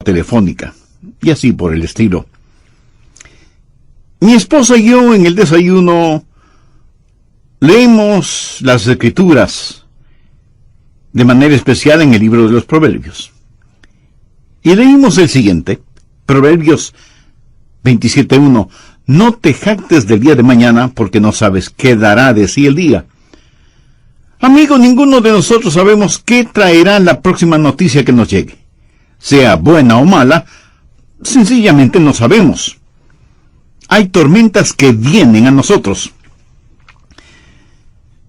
telefónica, y así por el estilo. Mi esposa y yo en el desayuno leemos las Escrituras, de manera especial en el libro de los Proverbios. Y leímos el siguiente, Proverbios 27:1. No te jactes del día de mañana, porque no sabes qué dará de sí el día. Amigo, ninguno de nosotros sabemos qué traerá la próxima noticia que nos llegue. Sea buena o mala, sencillamente no sabemos. Hay tormentas que vienen a nosotros.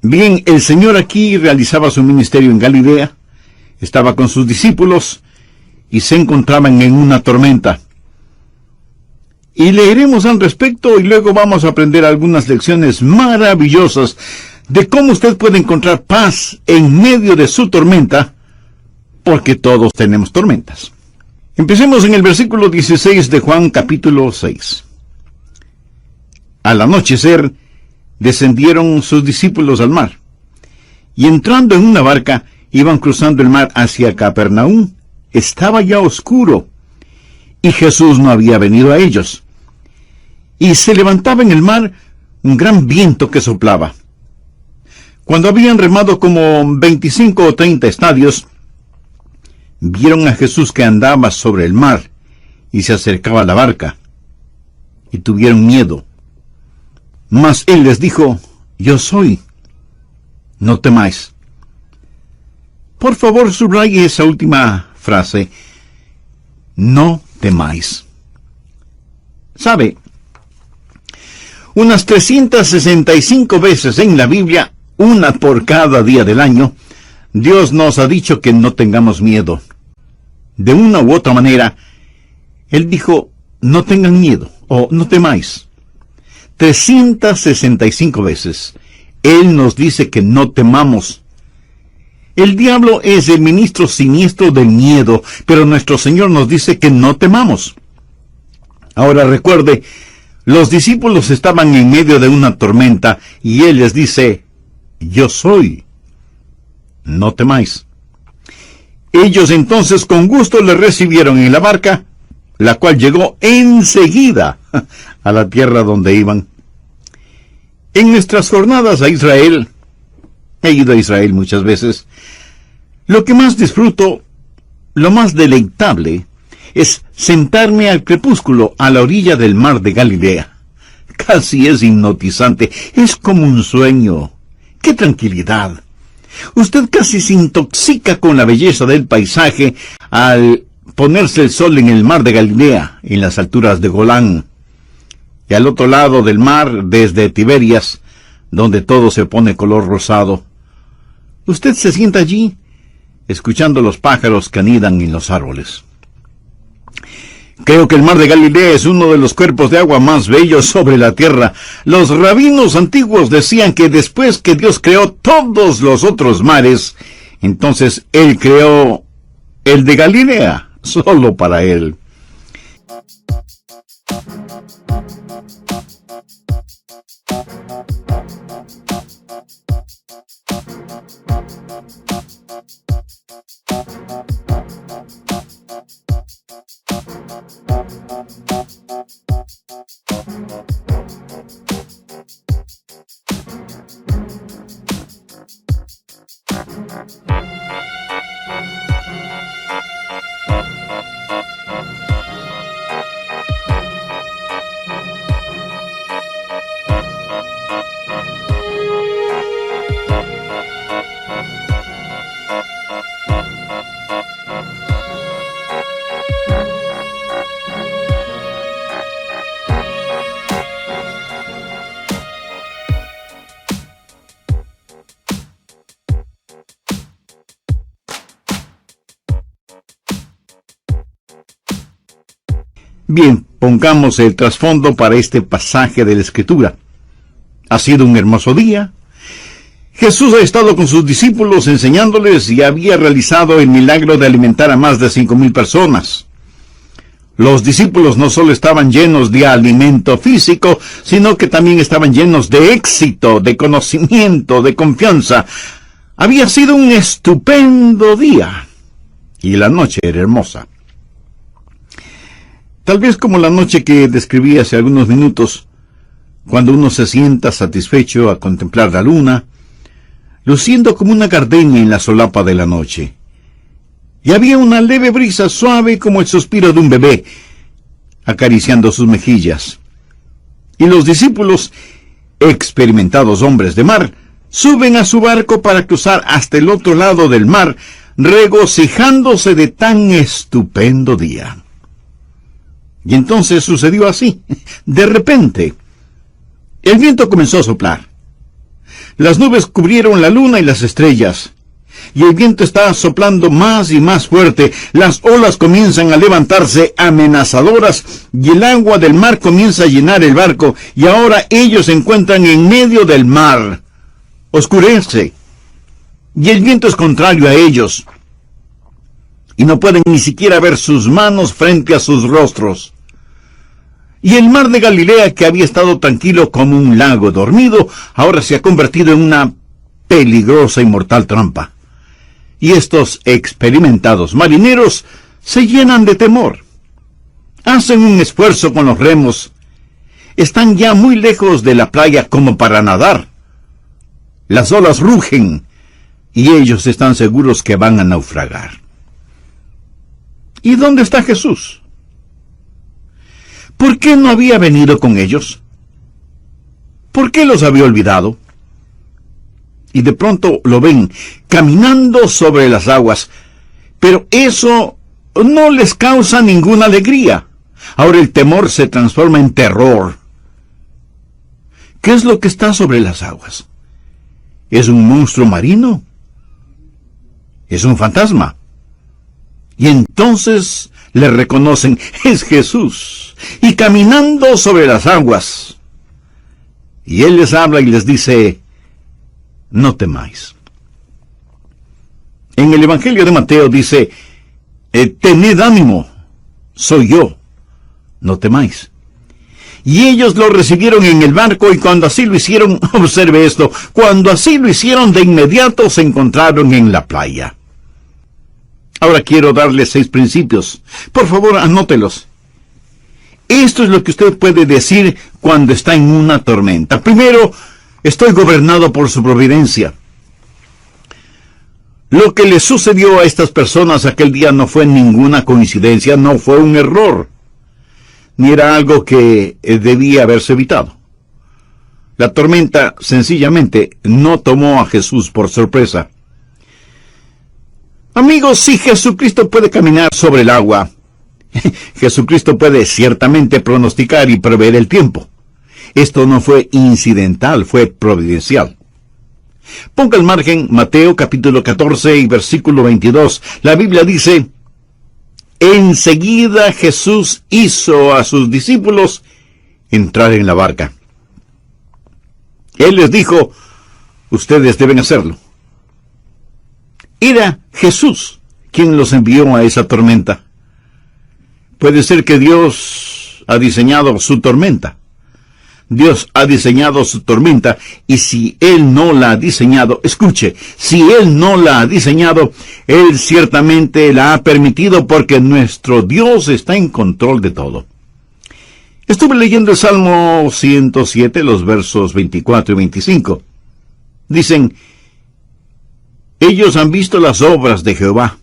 Bien, el Señor aquí realizaba su ministerio en Galilea, estaba con sus discípulos y se encontraban en una tormenta. Y leeremos al respecto y luego vamos a aprender algunas lecciones maravillosas de cómo usted puede encontrar paz en medio de su tormenta, porque todos tenemos tormentas. Empecemos en el versículo 16 de Juan capítulo 6. Al anochecer, descendieron sus discípulos al mar, y entrando en una barca, iban cruzando el mar hacia Capernaum. Estaba ya oscuro, y Jesús no había venido a ellos. Y se levantaba en el mar un gran viento que soplaba. Cuando habían remado como 25 o 30 estadios, vieron a Jesús que andaba sobre el mar, y se acercaba a la barca, y tuvieron miedo. Mas él les dijo: yo soy, no temáis. Por favor, subraye esa última frase, no temáis. ¿Sabe? Unas 365 veces en la Biblia, una por cada día del año, Dios nos ha dicho que no tengamos miedo. De una u otra manera, Él dijo, no tengan miedo, o no temáis. 365 veces, Él nos dice que no temamos. El diablo es el ministro siniestro del miedo, pero nuestro Señor nos dice que no temamos. Ahora recuerde, los discípulos estaban en medio de una tormenta, y Él les dice, yo soy, no temáis. Ellos entonces con gusto le recibieron en la barca, la cual llegó enseguida a la tierra donde iban. En nuestras jornadas a Israel, he ido a Israel muchas veces, lo que más disfruto, lo más deleitable, es sentarme al crepúsculo a la orilla del mar de Galilea. Casi es hipnotizante, es como un sueño. ¡Qué tranquilidad! Usted casi se intoxica con la belleza del paisaje al ponerse el sol en el mar de Galilea, en las alturas de Golán. Y al otro lado del mar, desde Tiberias, donde todo se pone color rosado. Usted se sienta allí, escuchando los pájaros que anidan en los árboles. Creo que el mar de Galilea es uno de los cuerpos de agua más bellos sobre la tierra. Los rabinos antiguos decían que después que Dios creó todos los otros mares, entonces Él creó el de Galilea, solo para Él. Bien, pongamos el trasfondo para este pasaje de la Escritura. Ha sido un hermoso día. Jesús ha estado con sus discípulos enseñándoles y había realizado el milagro de alimentar a más de 5,000 personas. Los discípulos no solo estaban llenos de alimento físico, sino que también estaban llenos de éxito, de conocimiento, de confianza. Había sido un estupendo día, y la noche era hermosa. Tal vez como la noche que describí hace algunos minutos, cuando uno se sienta satisfecho a contemplar la luna, luciendo como una gardenia en la solapa de la noche. Y había una leve brisa suave como el suspiro de un bebé, acariciando sus mejillas. Y los discípulos, experimentados hombres de mar, suben a su barco para cruzar hasta el otro lado del mar, regocijándose de tan estupendo día. Y entonces sucedió así. De repente, el viento comenzó a soplar. Las nubes cubrieron la luna y las estrellas, y el viento está soplando más y más fuerte. Las olas comienzan a levantarse amenazadoras, y el agua del mar comienza a llenar el barco, y ahora ellos se encuentran en medio del mar. Oscurece, y el viento es contrario a ellos, y no pueden ni siquiera ver sus manos frente a sus rostros. Y el mar de Galilea, que había estado tranquilo como un lago dormido, ahora se ha convertido en una peligrosa y mortal trampa. Y estos experimentados marineros se llenan de temor. Hacen un esfuerzo con los remos. Están ya muy lejos de la playa como para nadar. Las olas rugen, y ellos están seguros que van a naufragar. ¿Y dónde está Jesús? ¿Por qué no había venido con ellos? ¿Por qué los había olvidado? Y de pronto lo ven caminando sobre las aguas, pero eso no les causa ninguna alegría. Ahora el temor se transforma en terror. ¿Qué es lo que está sobre las aguas? ¿Es un monstruo marino? ¿Es un fantasma? Y entonces le reconocen, es Jesús, y caminando sobre las aguas. Y Él les habla y les dice, no temáis. En el Evangelio de Mateo dice, tened ánimo, soy yo, no temáis. Y ellos lo recibieron en el barco, y cuando así lo hicieron, observe esto, cuando así lo hicieron, de inmediato se encontraron en la playa. Ahora quiero darles 6 principios. Por favor, anótelos. Esto es lo que usted puede decir cuando está en una tormenta. Primero, estoy gobernado por su providencia. Lo que le sucedió a estas personas aquel día no fue ninguna coincidencia, no fue un error, ni era algo que debía haberse evitado. La tormenta sencillamente no tomó a Jesús por sorpresa. Amigos, si Jesucristo puede caminar sobre el agua, Jesucristo puede ciertamente pronosticar y prever el tiempo. Esto no fue incidental, fue providencial. Ponga al margen Mateo capítulo 14 y versículo 22. La Biblia dice, enseguida Jesús hizo a sus discípulos entrar en la barca. Él les dijo, ustedes deben hacerlo. Era Jesús quien los envió a esa tormenta. Puede ser que Dios ha diseñado su tormenta. Dios ha diseñado su tormenta, y si Él no la ha diseñado, escuche, si Él no la ha diseñado, Él ciertamente la ha permitido porque nuestro Dios está en control de todo. Estuve leyendo el Salmo 107, los versos 24 y 25. Dicen, ellos han visto las obras de Jehová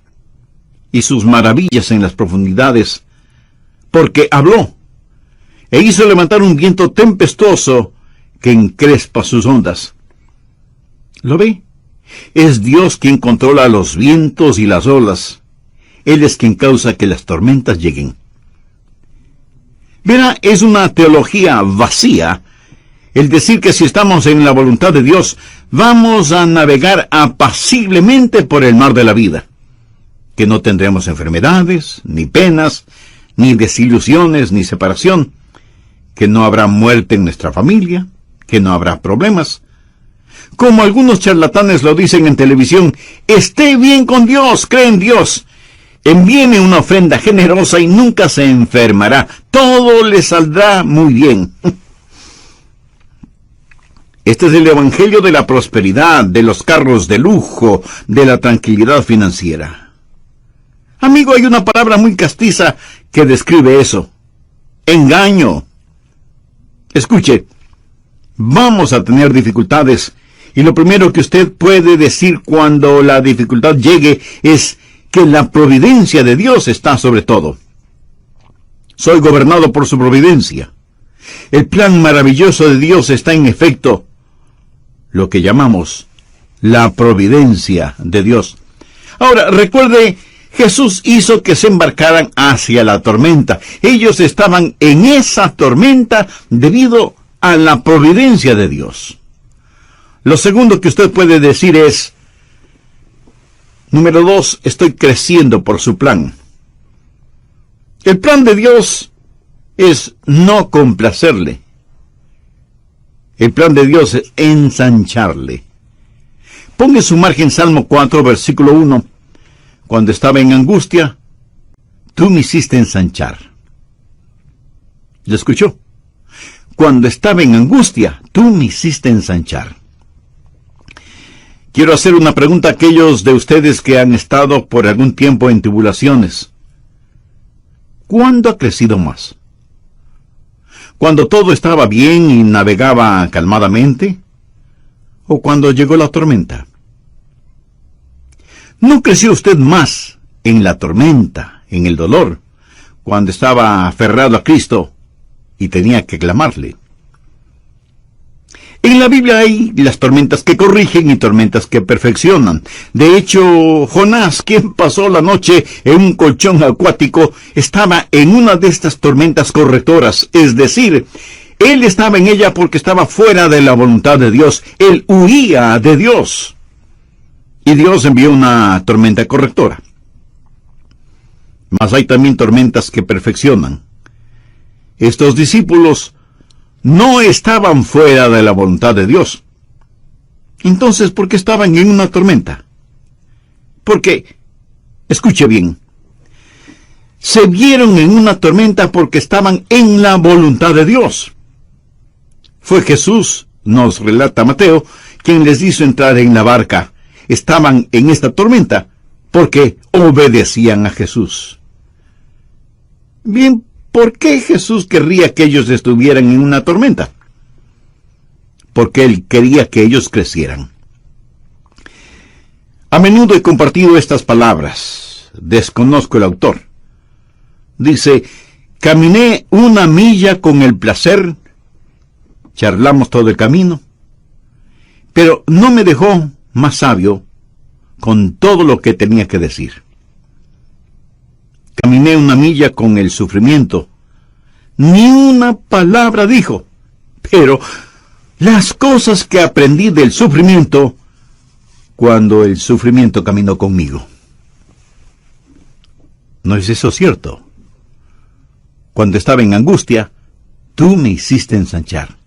y sus maravillas en las profundidades, porque habló e hizo levantar un viento tempestuoso que encrespa sus ondas. ¿Lo ve? Es Dios quien controla los vientos y las olas. Él es quien causa que las tormentas lleguen. Verá, es una teología vacía el decir que si estamos en la voluntad de Dios, vamos a navegar apaciblemente por el mar de la vida, que no tendremos enfermedades, ni penas, ni desilusiones, ni separación, que no habrá muerte en nuestra familia, que no habrá problemas. Como algunos charlatanes lo dicen en televisión, esté bien con Dios, cree en Dios, envíeme una ofrenda generosa y nunca se enfermará, todo le saldrá muy bien. Este es el evangelio de la prosperidad, de los carros de lujo, de la tranquilidad financiera. Amigo, hay una palabra muy castiza que describe eso. engaño. Escuche, vamos a tener dificultades, y lo primero que usted puede decir cuando la dificultad llegue es que la providencia de Dios está sobre todo. Soy gobernado por su providencia. El plan maravilloso de Dios está en efecto, lo que llamamos la providencia de Dios. Ahora, recuerde, Jesús hizo que se embarcaran hacia la tormenta. Ellos estaban en esa tormenta debido a la providencia de Dios. Lo segundo que usted puede decir es, número 2, estoy creciendo por su plan. El plan de Dios es no complacerle. El plan de Dios es ensancharle. Ponga en su margen Salmo 4, versículo 1. Cuando estaba en angustia, tú me hiciste ensanchar. ¿Lo escuchó? Cuando estaba en angustia, tú me hiciste ensanchar. Quiero hacer una pregunta a aquellos de ustedes que han estado por algún tiempo en tribulaciones. ¿Cuándo ha crecido más? ¿Cuando todo estaba bien y navegaba calmadamente? ¿O cuando llegó la tormenta? ¿No creció usted más en la tormenta, en el dolor, cuando estaba aferrado a Cristo y tenía que clamarle? En la Biblia hay las tormentas que corrigen y tormentas que perfeccionan. De hecho, Jonás, quien pasó la noche en un colchón acuático, estaba en una de estas tormentas correctoras. Es decir, él estaba en ella porque estaba fuera de la voluntad de Dios. Él huía de Dios. Y Dios envió una tormenta correctora. Mas hay también tormentas que perfeccionan. Estos discípulos no estaban fuera de la voluntad de Dios. Entonces, ¿por qué estaban en una tormenta? Porque, escuche bien, se vieron en una tormenta porque estaban en la voluntad de Dios. Fue Jesús, nos relata Mateo, quien les hizo entrar en la barca. Estaban en esta tormenta porque obedecían a Jesús. Bien, ¿por qué Jesús querría que ellos estuvieran en una tormenta? Porque Él quería que ellos crecieran. A menudo he compartido estas palabras. Desconozco el autor. Dice, caminé 1 milla con el placer, charlamos todo el camino, pero no me dejó más sabio con todo lo que tenía que decir. Caminé 1 milla con el sufrimiento. Ni una palabra dijo. Pero las cosas que aprendí del sufrimiento, cuando el sufrimiento caminó conmigo. ¿No es eso cierto? Cuando estaba en angustia, tú me hiciste ensanchar.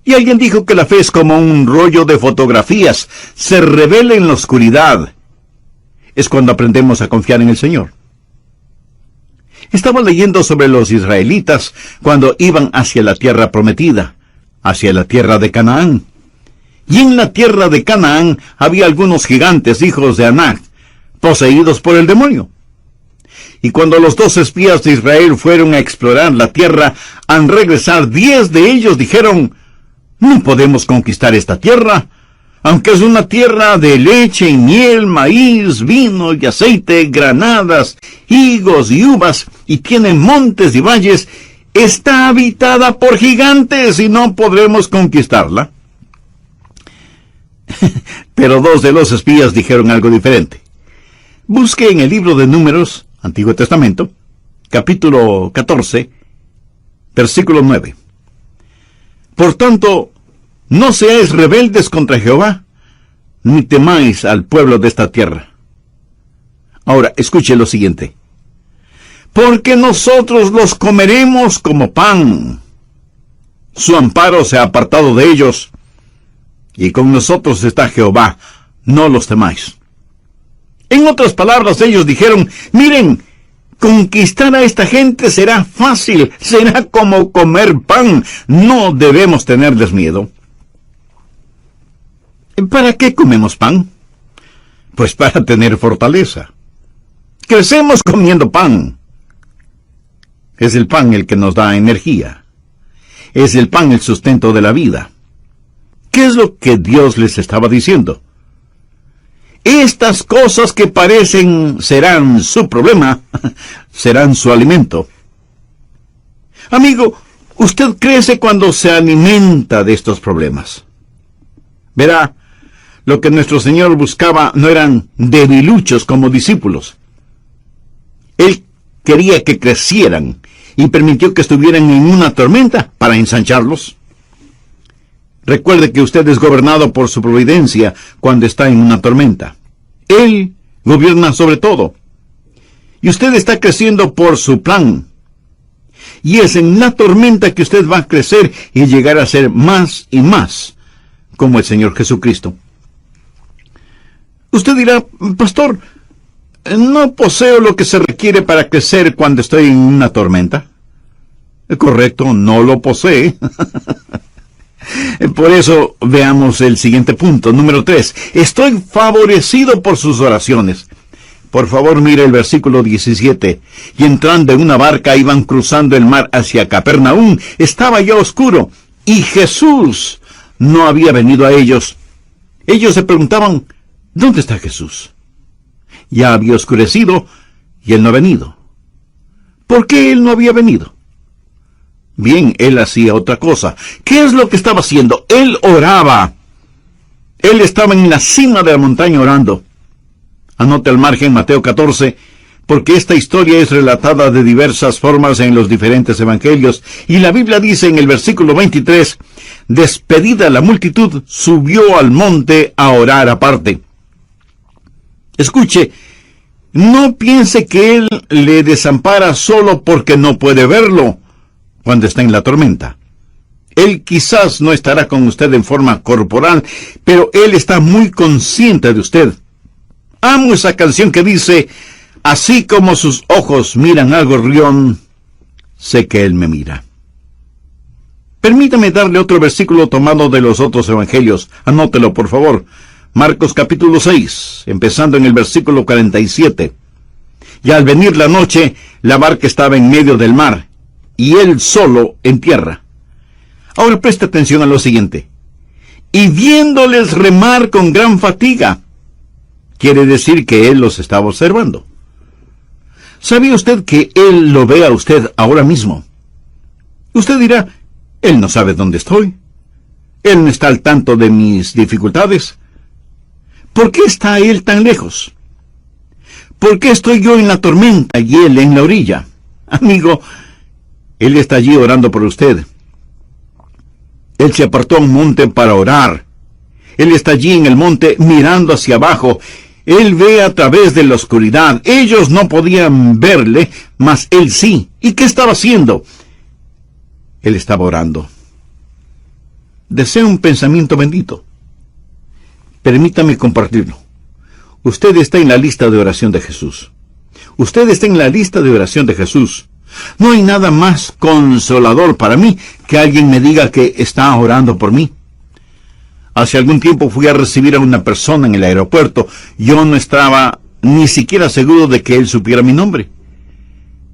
Y alguien dijo que la fe es como un rollo de fotografías. Se revela en la oscuridad. Es cuando aprendemos a confiar en el Señor. Estaba leyendo sobre los israelitas cuando iban hacia la tierra prometida, hacia la tierra de Canaán. Y en la tierra de Canaán había algunos gigantes, hijos de Anac, poseídos por el demonio. Y cuando los 2 espías de Israel fueron a explorar la tierra, al regresar 10 de ellos dijeron, no podemos conquistar esta tierra. Aunque es una tierra de leche y miel, maíz, vino y aceite, granadas, higos y uvas, y tiene montes y valles, está habitada por gigantes y no podremos conquistarla. Pero 2 de los espías dijeron algo diferente. Busque en el libro de Números, Antiguo Testamento, capítulo 14, versículo 9. Por tanto, no seáis rebeldes contra Jehová, ni temáis al pueblo de esta tierra. Ahora, escuche lo siguiente. Porque nosotros los comeremos como pan. Su amparo se ha apartado de ellos, y con nosotros está Jehová, no los temáis. En otras palabras, ellos dijeron, miren, conquistar a esta gente será fácil, será como comer pan, no debemos tenerles miedo. ¿Para qué comemos pan? Pues para tener fortaleza. Crecemos comiendo pan. Es el pan el que nos da energía. Es el pan el sustento de la vida. ¿Qué es lo que Dios les estaba diciendo? Estas cosas que parecen serán su problema, serán su alimento. Amigo, usted crece cuando se alimenta de estos problemas. Verá, lo que nuestro Señor buscaba no eran debiluchos como discípulos. Él quería que crecieran y permitió que estuvieran en una tormenta para ensancharlos. Recuerde que usted es gobernado por su providencia cuando está en una tormenta. Él gobierna sobre todo. Y usted está creciendo por su plan. Y es en la tormenta que usted va a crecer y llegar a ser más y más como el Señor Jesucristo. Usted dirá, pastor, ¿no poseo lo que se requiere para crecer cuando estoy en una tormenta? Correcto, no lo posee. Por eso veamos el siguiente punto, número 3. Estoy favorecido por sus oraciones. Por favor, mire el versículo 17. Y entrando en una barca iban cruzando el mar hacia Capernaum. Estaba ya oscuro y Jesús no había venido a ellos. Ellos se preguntaban, ¿dónde está Jesús? Ya había oscurecido y él no ha venido. ¿Por qué él no había venido? Bien, él hacía otra cosa. ¿Qué es lo que estaba haciendo? Él oraba. Él estaba en la cima de la montaña orando. Anote al margen Mateo 14, porque esta historia es relatada de diversas formas en los diferentes evangelios, y la Biblia dice en el versículo 23, despedida la multitud, subió al monte a orar aparte. Escuche, no piense que él le desampara solo porque no puede verlo cuando está en la tormenta. Él quizás no estará con usted en forma corporal, pero él está muy consciente de usted. Amo esa canción que dice, así como sus ojos miran al gorrión, sé que él me mira. Permítame darle otro versículo tomado de los otros evangelios. Anótelo, por favor. Marcos capítulo 6, empezando en el versículo 47. Y al venir la noche, la barca estaba en medio del mar, y él solo en tierra. Ahora preste atención a lo siguiente. Y viéndoles remar con gran fatiga, quiere decir que él los estaba observando. ¿Sabía usted que él lo ve a usted ahora mismo? Usted dirá, él no sabe dónde estoy. Él no está al tanto de mis dificultades. ¿Por qué está él tan lejos? ¿Por qué estoy yo en la tormenta y él en la orilla? Amigo, él está allí orando por usted. Él se apartó a un monte para orar. Él está allí en el monte mirando hacia abajo. Él ve a través de la oscuridad. Ellos no podían verle, mas él sí. ¿Y qué estaba haciendo? Él estaba orando. Desea un pensamiento bendito. Permítame compartirlo. Usted está en la lista de oración de Jesús. Usted está en la lista de oración de Jesús. No hay nada más consolador para mí que alguien me diga que está orando por mí. Hace algún tiempo fui a recibir a una persona en el aeropuerto. Yo no estaba ni siquiera seguro de que él supiera mi nombre.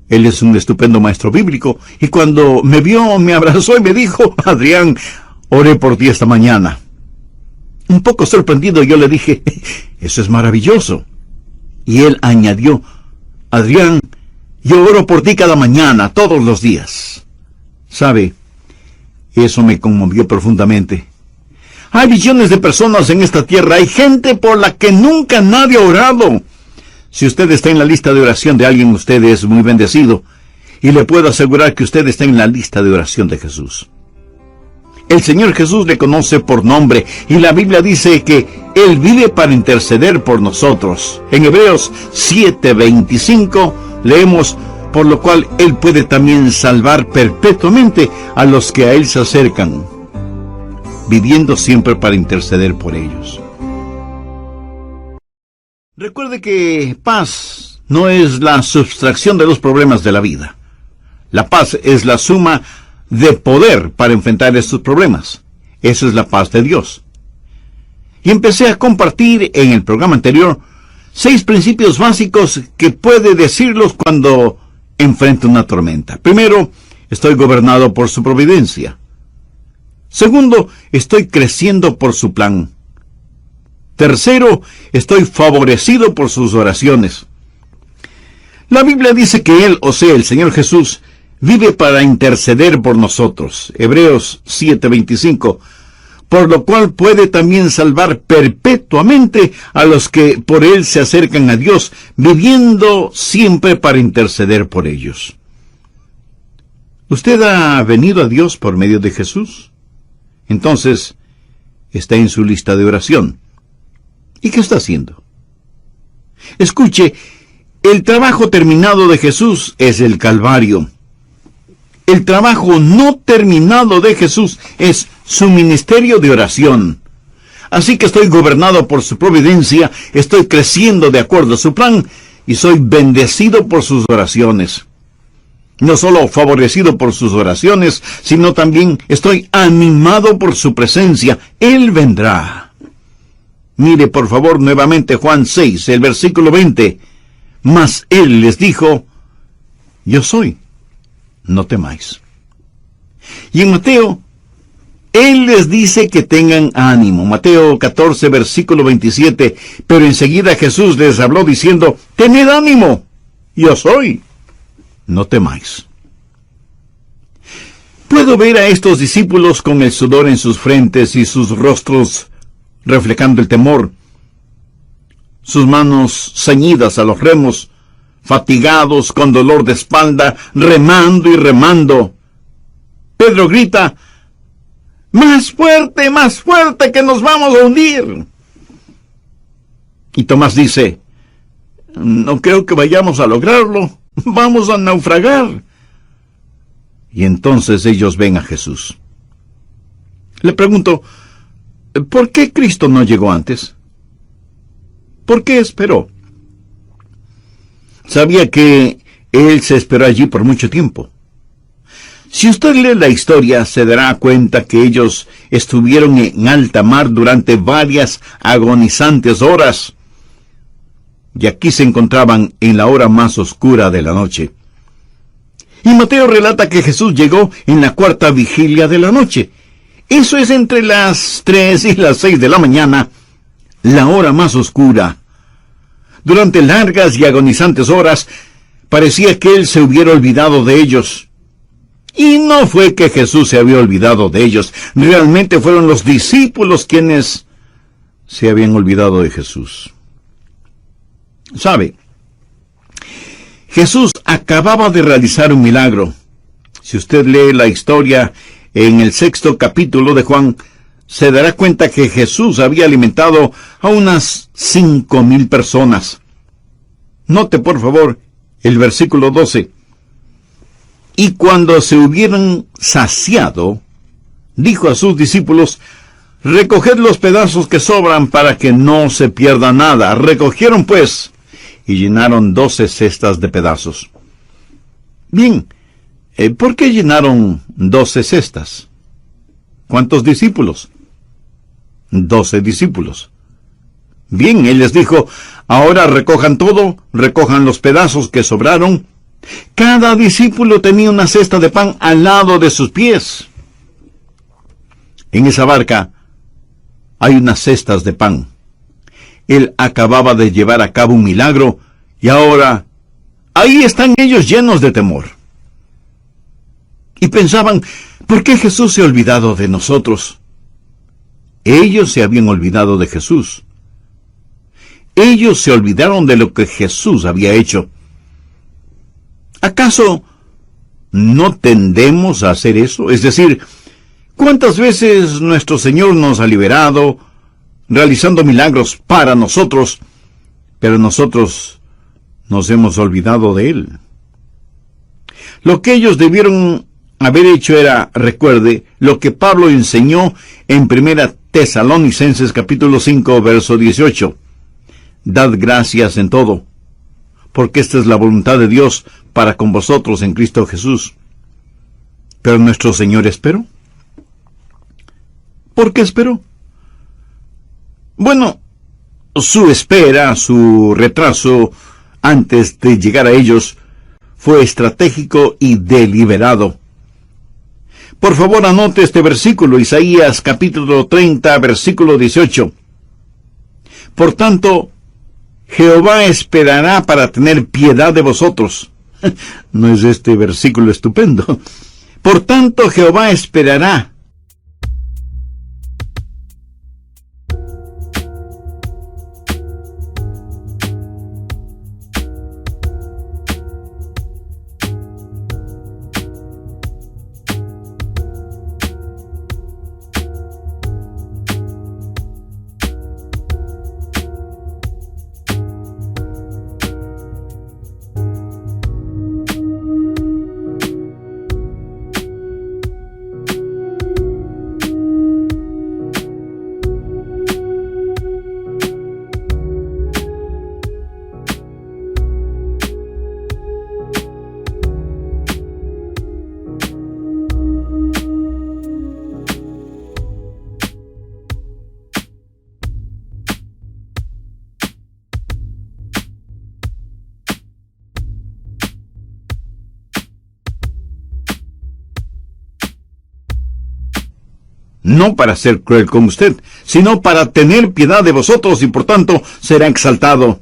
Él es un estupendo maestro bíblico, y cuando me vio, me abrazó y me dijo, Adrián, oré por ti esta mañana. Un poco sorprendido, yo le dije, eso es maravilloso. Y él añadió, Adrián, yo oro por ti cada mañana, todos los días. ¿Sabe? Eso me conmovió profundamente. Hay millones de personas en esta tierra, hay gente por la que nunca nadie ha orado. Si usted está en la lista de oración de alguien, usted es muy bendecido, y le puedo asegurar que usted está en la lista de oración de Jesús. El Señor Jesús le conoce por nombre, y la Biblia dice que Él vive para interceder por nosotros. En Hebreos 7:25 leemos, por lo cual Él puede también salvar perpetuamente a los que a Él se acercan, viviendo siempre para interceder por ellos. Recuerde que paz no es la sustracción de los problemas de la vida. La paz es la suma de poder para enfrentar estos problemas. Esa es la paz de Dios. Y empecé a compartir en el programa anterior 6 principios básicos que puede decirlos cuando enfrento una tormenta. Primero, estoy gobernado por su providencia. Segundo, estoy creciendo por su plan. Tercero, estoy favorecido por sus oraciones. La Biblia dice que Él, o sea, el Señor Jesús, vive para interceder por nosotros. Hebreos 7:25. Por lo cual puede también salvar perpetuamente a los que por Él se acercan a Dios, viviendo siempre para interceder por ellos. ¿Usted ha venido a Dios por medio de Jesús? Entonces, está en su lista de oración. ¿Y qué está haciendo? Escuche, el trabajo terminado de Jesús es el Calvario. El trabajo no terminado de Jesús es su ministerio de oración. Así que estoy gobernado por su providencia, estoy creciendo de acuerdo a su plan y soy bendecido por sus oraciones. No solo favorecido por sus oraciones, sino también estoy animado por su presencia. Él vendrá. Mire por favor nuevamente Juan 6, el versículo 20. Mas Él les dijo, yo soy, no temáis. Y en Mateo, Él les dice que tengan ánimo. Mateo 14, versículo 27. Pero enseguida Jesús les habló diciendo, tened ánimo, yo soy, no temáis. Puedo ver a estos discípulos con el sudor en sus frentes y sus rostros reflejando el temor, sus manos ceñidas a los remos, fatigados con dolor de espalda, remando y remando. Pedro grita, más fuerte, que nos vamos a hundir. Y Tomás dice, no creo que vayamos a lograrlo, vamos a naufragar. Y entonces ellos ven a Jesús. Le pregunto, ¿por qué Cristo no llegó antes? ¿Por qué esperó? Sabía que Él se esperó allí por mucho tiempo. Si usted lee la historia, se dará cuenta que ellos estuvieron en alta mar durante varias agonizantes horas. Y aquí se encontraban en la hora más oscura de la noche. Y Mateo relata que Jesús llegó en la cuarta vigilia de la noche. Eso es entre las 3 y las 6 de la mañana, la hora más oscura. Durante largas y agonizantes horas, parecía que Él se hubiera olvidado de ellos. Y no fue que Jesús se había olvidado de ellos. Realmente fueron los discípulos quienes se habían olvidado de Jesús. ¿Sabe? Jesús acababa de realizar un milagro. Si usted lee la historia en el 6º capítulo de Juan, se dará cuenta que Jesús había alimentado a unas 5,000 personas. Note por favor el versículo 12. Y cuando se hubieran saciado, dijo a sus discípulos, recoged los pedazos que sobran para que no se pierda nada. Recogieron pues, y llenaron 12 cestas de pedazos. Bien, ¿por qué llenaron 12 cestas? ¿Cuántos discípulos? 12 discípulos. Bien, Él les dijo, ahora recojan todo, recojan los pedazos que sobraron. Cada discípulo tenía una cesta de pan al lado de sus pies. En esa barca hay unas cestas de pan. Él acababa de llevar a cabo un milagro y ahora ahí están ellos llenos de temor. Y pensaban, ¿por qué Jesús se ha olvidado de nosotros? Ellos se habían olvidado de Jesús. Ellos se olvidaron de lo que Jesús había hecho. ¿Acaso no tendemos a hacer eso? Es decir, ¿cuántas veces nuestro Señor nos ha liberado, realizando milagros para nosotros, pero nosotros nos hemos olvidado de Él? Lo que ellos debieron haber hecho era, recuerde, lo que Pablo enseñó en 1 Tesalonicenses capítulo 5, verso 18. Dad gracias en todo, porque esta es la voluntad de Dios para con vosotros en Cristo Jesús. Pero nuestro Señor esperó. ¿Por qué esperó? Bueno, su espera, su retraso antes de llegar a ellos, fue estratégico y deliberado. Por favor, anote este versículo, Isaías capítulo 30, versículo 18. Por tanto, Jehová esperará para tener piedad de vosotros. ¿No es este versículo estupendo? Por tanto, Jehová esperará. No para ser cruel con usted, sino para tener piedad de vosotros y por tanto será exaltado.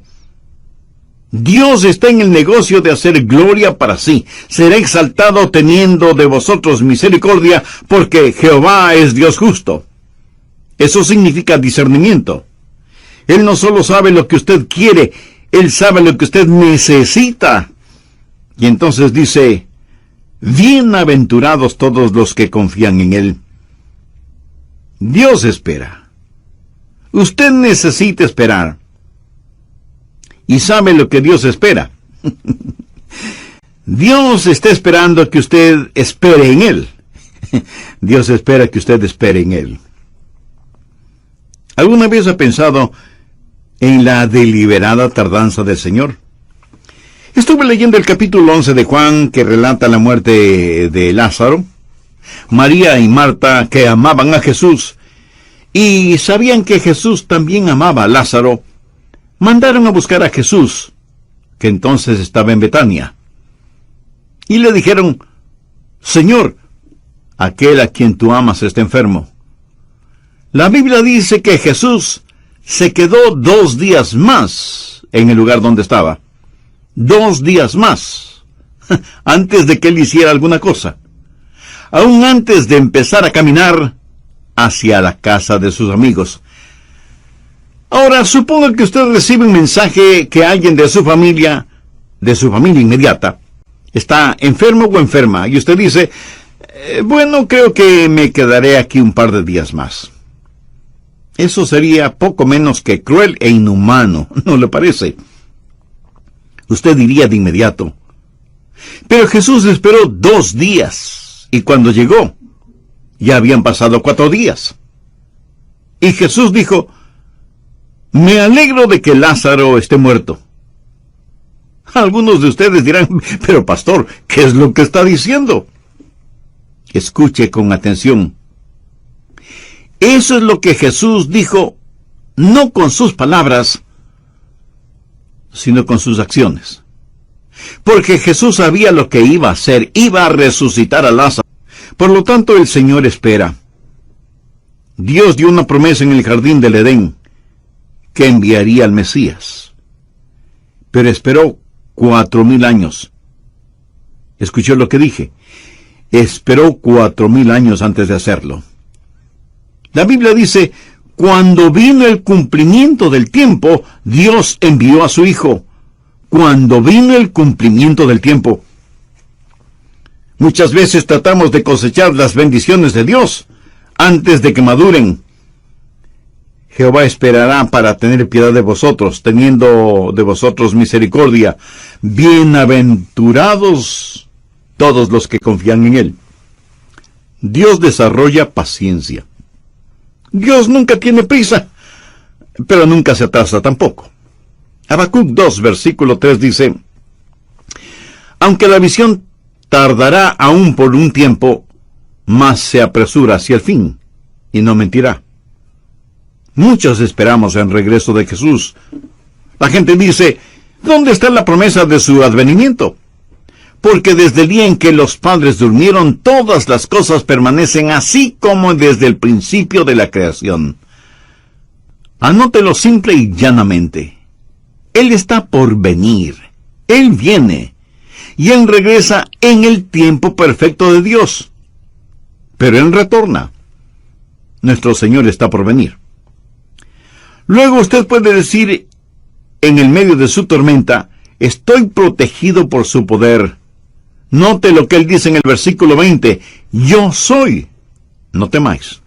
Dios está en el negocio de hacer gloria para sí. Será exaltado teniendo de vosotros misericordia, porque Jehová es Dios justo. Eso significa discernimiento. Él no solo sabe lo que usted quiere, Él sabe lo que usted necesita. Y entonces dice, bienaventurados todos los que confían en Él. Dios espera. Usted necesita esperar. ¿Y sabe lo que Dios espera? Dios está esperando que usted espere en Él. Dios espera que usted espere en Él. ¿Alguna vez ha pensado en la deliberada tardanza del Señor? Estuve leyendo el capítulo 11 de Juan, que relata la muerte de Lázaro. María y Marta, que amaban a Jesús, y sabían que Jesús también amaba a Lázaro, mandaron a buscar a Jesús, que entonces estaba en Betania. Y le dijeron, Señor, aquel a quien tú amas está enfermo. La Biblia dice que Jesús se quedó 2 días más en el lugar donde estaba. 2 días más, antes de que él hiciera alguna cosa. Aún antes de empezar a caminar hacia la casa de sus amigos. Ahora, suponga que usted recibe un mensaje que alguien de su familia inmediata, está enfermo o enferma, y usted dice, bueno, creo que me quedaré aquí un par de días más. Eso sería poco menos que cruel e inhumano, ¿no le parece? Usted diría de inmediato. Pero Jesús esperó 2 días. Y cuando llegó, ya habían pasado 4 días. Y Jesús dijo, me alegro de que Lázaro esté muerto. Algunos de ustedes dirán, pero pastor, ¿qué es lo que está diciendo? Escuche con atención. Eso es lo que Jesús dijo, no con sus palabras, sino con sus acciones. Porque Jesús sabía lo que iba a hacer, iba a resucitar a Lázaro. Por lo tanto, el Señor espera. Dios dio una promesa en el jardín del Edén, que enviaría al Mesías. Pero esperó 4,000 años. ¿Escuchó lo que dije? Esperó 4,000 años antes de hacerlo. La Biblia dice, cuando vino el cumplimiento del tiempo, Dios envió a su Hijo. Cuando vino el cumplimiento del tiempo. Muchas veces tratamos de cosechar las bendiciones de Dios antes de que maduren. Jehová esperará para tener piedad de vosotros, teniendo de vosotros misericordia. Bienaventurados todos los que confían en Él. Dios desarrolla paciencia. Dios nunca tiene prisa, pero nunca se atrasa tampoco. Habacuc 2, versículo 3 dice, aunque la visión tardará aún por un tiempo, mas se apresura hacia el fin, y no mentirá. Muchos esperamos el regreso de Jesús. La gente dice, ¿dónde está la promesa de su advenimiento? porque desde el día en que los padres durmieron, todas las cosas permanecen así como desde el principio de la creación. Anótelo simple y llanamente. Él está por venir. Él viene. Y Él regresa en el tiempo perfecto de Dios. Pero Él retorna. Nuestro Señor está por venir. Luego usted puede decir, en el medio de su tormenta, estoy protegido por su poder. Note lo que Él dice en el versículo 20. Yo soy. No temáis.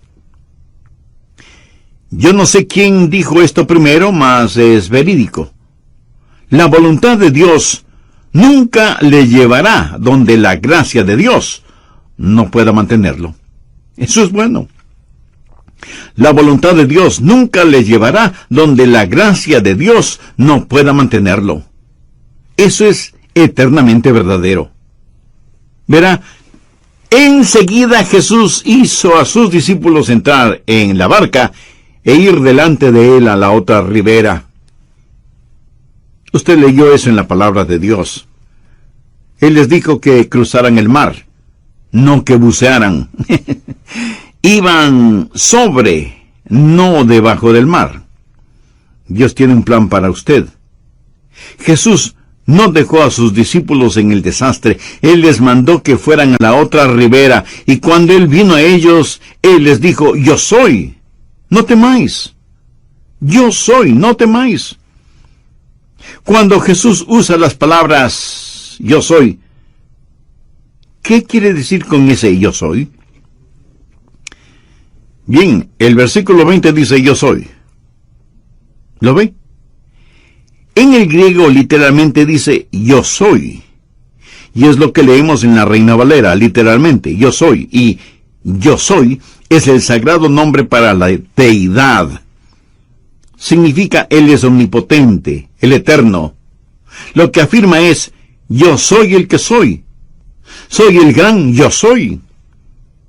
Yo no sé quién dijo esto primero, mas es verídico. La voluntad de Dios nunca le llevará donde la gracia de Dios no pueda mantenerlo. Eso es bueno. La voluntad de Dios nunca le llevará donde la gracia de Dios no pueda mantenerlo. Eso es eternamente verdadero. Verá, enseguida Jesús hizo a sus discípulos entrar en la barca e ir delante de Él a la otra ribera. Usted leyó eso en la palabra de Dios. Él les dijo que cruzaran el mar, no que bucearan. Iban sobre, no debajo del mar. Dios tiene un plan para usted. Jesús no dejó a sus discípulos en el desastre. Él les mandó que fueran a la otra ribera, y cuando Él vino a ellos, Él les dijo, yo soy, no temáis. Yo soy, no temáis. Cuando Jesús usa las palabras, yo soy, ¿qué quiere decir con ese yo soy? Bien, el versículo 20 dice yo soy. ¿Lo ve? En el griego literalmente dice yo soy. Y es lo que leemos en la Reina Valera, literalmente, yo soy. Y yo soy es el sagrado nombre para la deidad. Significa Él es omnipotente, el eterno. Lo que afirma es, yo soy el que soy. Soy el gran yo soy.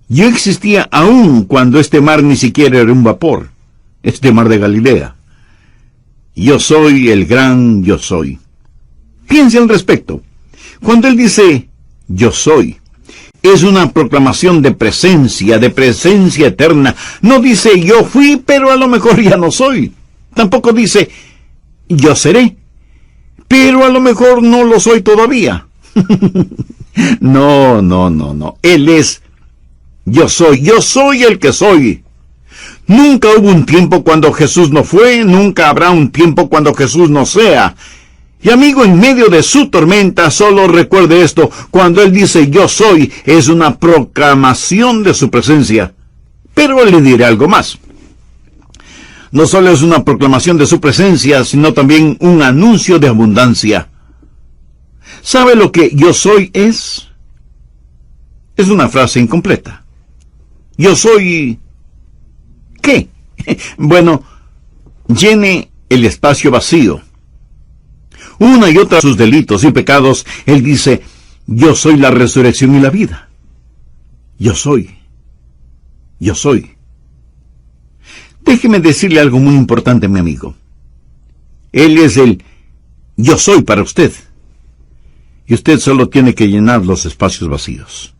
Yo existía aún cuando este mar ni siquiera era un vapor, este mar de Galilea. Yo soy el gran yo soy. Piense al respecto. Cuando Él dice, yo soy, es una proclamación de presencia eterna. No dice, yo fui, pero a lo mejor ya no soy. Tampoco dice, yo seré, pero a lo mejor no lo soy todavía. No. Él es, yo soy el que soy. Nunca hubo un tiempo cuando Jesús no fue, nunca habrá un tiempo cuando Jesús no sea. Y amigo, en medio de su tormenta, solo recuerde esto, cuando Él dice yo soy, es una proclamación de su presencia. Pero le diré algo más. No solo es una proclamación de su presencia, sino también un anuncio de abundancia. ¿Sabe lo que yo soy es? Es una frase incompleta. Yo soy... ¿qué? Bueno, llene el espacio vacío. Una y otra sus delitos y pecados, Él dice, yo soy la resurrección y la vida. Yo soy. Yo soy. Déjeme decirle algo muy importante, mi amigo. Él es el yo soy para usted. Y usted solo tiene que llenar los espacios vacíos.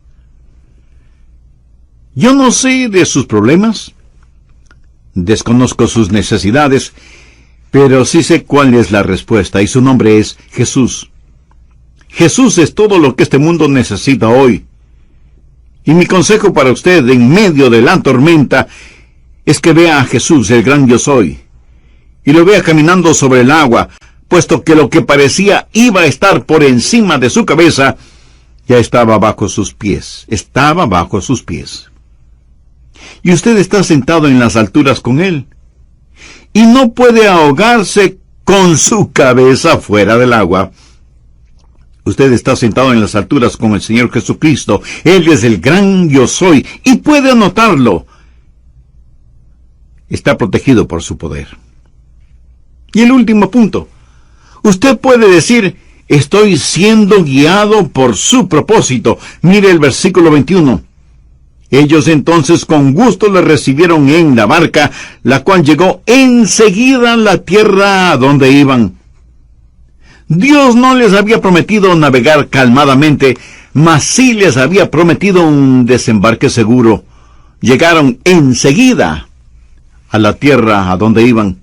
Yo no sé de sus problemas, desconozco sus necesidades, pero sí sé cuál es la respuesta, y su nombre es Jesús. Jesús es todo lo que este mundo necesita hoy. Y mi consejo para usted en medio de la tormenta es que vea a Jesús, el gran yo soy, y lo vea caminando sobre el agua, puesto que lo que parecía iba a estar por encima de su cabeza, ya estaba bajo sus pies, estaba bajo sus pies. Y usted está sentado en las alturas con Él, y no puede ahogarse con su cabeza fuera del agua. Usted está sentado en las alturas con el Señor Jesucristo. Él es el gran yo soy, y puede anotarlo. Está protegido por su poder. Y el último punto. Usted puede decir, estoy siendo guiado por su propósito. Mire el versículo 21. Ellos entonces con gusto le recibieron en la barca, la cual llegó enseguida a la tierra a donde iban. Dios no les había prometido navegar calmadamente, mas sí les había prometido un desembarque seguro. Llegaron enseguida a la tierra a donde iban.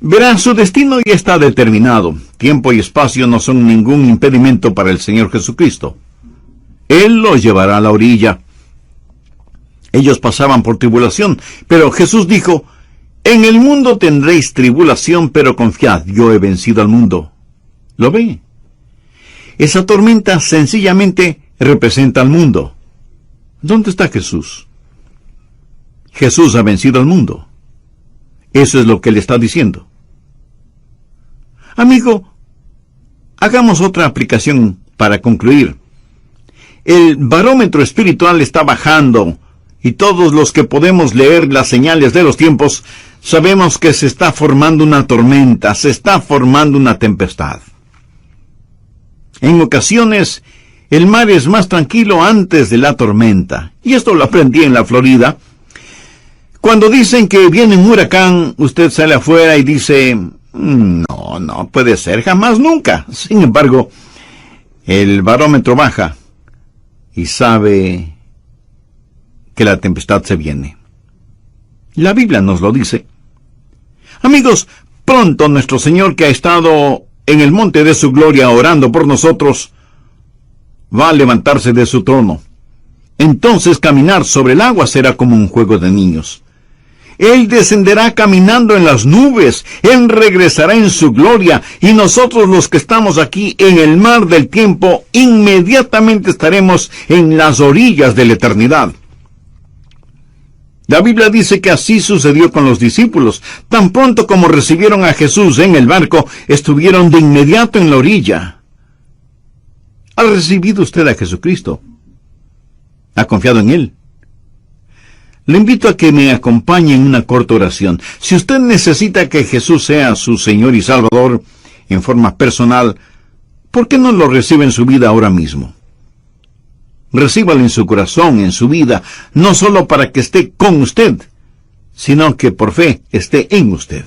Verán, su destino ya está determinado. Tiempo y espacio no son ningún impedimento para el Señor Jesucristo. Él los llevará a la orilla. Ellos pasaban por tribulación, pero Jesús dijo: en el mundo tendréis tribulación, pero confiad, yo he vencido al mundo. ¿Lo ve? Esa tormenta sencillamente representa al mundo. ¿Dónde está Jesús? Jesús ha vencido al mundo. Eso es lo que le está diciendo. Amigo, hagamos otra aplicación para concluir. El barómetro espiritual está bajando, y todos los que podemos leer las señales de los tiempos sabemos que se está formando una tormenta, se está formando una tempestad. En ocasiones, el mar es más tranquilo antes de la tormenta, y esto lo aprendí en la Florida. Cuando dicen que viene un huracán, usted sale afuera y dice: no puede ser, jamás, nunca. Sin embargo, el barómetro baja y sabe que la tempestad se viene. La Biblia nos lo dice. Amigos, pronto nuestro Señor, que ha estado en el monte de su gloria orando por nosotros, va a levantarse de su trono. Entonces caminar sobre el agua será como un juego de niños. Él descenderá caminando en las nubes, Él regresará en su gloria, y nosotros los que estamos aquí en el mar del tiempo, inmediatamente estaremos en las orillas de la eternidad. La Biblia dice que así sucedió con los discípulos. Tan pronto como recibieron a Jesús en el barco, estuvieron de inmediato en la orilla. ¿Ha recibido usted a Jesucristo? ¿Ha confiado en Él? Le invito a que me acompañe en una corta oración. Si usted necesita que Jesús sea su Señor y Salvador en forma personal, ¿por qué no lo recibe en su vida ahora mismo? Recíbalo en su corazón, en su vida, no solo para que esté con usted, sino que por fe esté en usted.